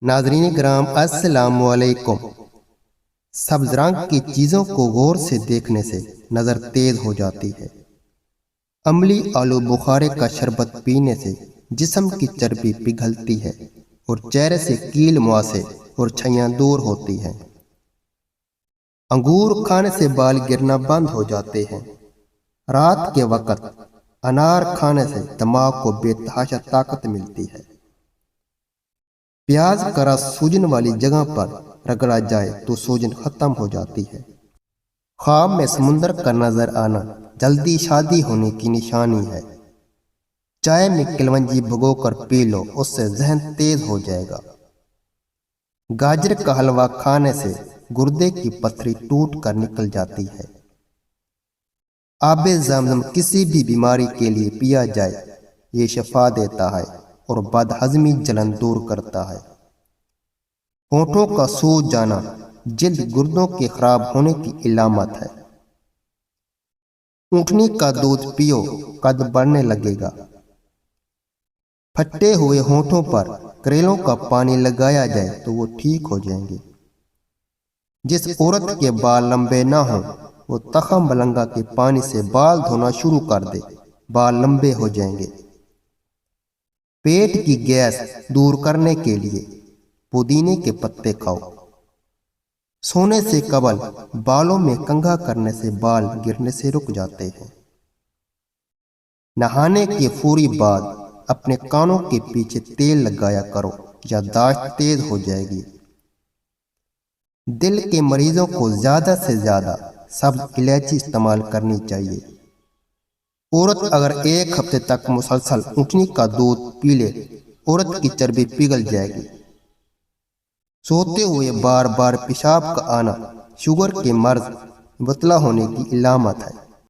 ناظرین کرام السلام علیکم۔ سبز رنگ کی چیزوں کو غور سے دیکھنے سے نظر تیز ہو جاتی ہے۔ عملی آلو بخارے کا شربت پینے سے جسم کی چربی پگھلتی ہے اور چہرے سے کیل مواصے اور چھیاں دور ہوتی ہیں۔ انگور کھانے سے بال گرنا بند ہو جاتے ہیں۔ رات کے وقت انار کھانے سے دماغ کو بے تحاشا طاقت ملتی ہے۔ پیاز کا رس سوجن والی جگہ پر رگڑا جائے تو سوجن ختم ہو جاتی ہے۔ خواب میں سمندر کا نظر آنا جلدی شادی ہونے کی نشانی ہے۔ چائے میں کلونجی بھگو کر پی لو، اس سے ذہن تیز ہو جائے گا۔ گاجر کا حلوہ کھانے سے گردے کی پتھری ٹوٹ کر نکل جاتی ہے۔ آب زمزم کسی بھی بیماری کے لیے پیا جائے، یہ شفا دیتا ہے اور بد ہضمی جلن دور کرتا ہے۔ ہونٹوں کا سوج جانا جلد گردوں کے خراب ہونے کی علامت ہے۔ اونٹنی کا دودھ پیو، قد بڑھنے لگے گا۔ پھٹے ہوئے ہونٹوں پر کریلوں کا پانی لگایا جائے تو وہ ٹھیک ہو جائیں گے۔ جس عورت کے بال لمبے نہ ہوں وہ تخم ملنگا کے پانی سے بال دھونا شروع کر دے، بال لمبے ہو جائیں گے۔ پیٹ کی گیس دور کرنے کے لیے پودینے کے پتے کھاؤ۔ سونے سے قبل بالوں میں کنگھا کرنے سے بال گرنے سے رک جاتے ہیں۔ نہانے کے فوری بعد اپنے کانوں کے پیچھے تیل لگایا کرو، یادداشت تیز ہو جائے گی۔ دل کے مریضوں کو زیادہ سے زیادہ سبز الائچی استعمال کرنی چاہیے۔ عورت اگر ایک ہفتے تک مسلسل اونٹنی کا دودھ پی لے، عورت کی چربی پگھل جائے گی۔ سوتے ہوئے بار بار پیشاب کا آنا شوگر کے مرض مبتلا ہونے کی علامت ہے۔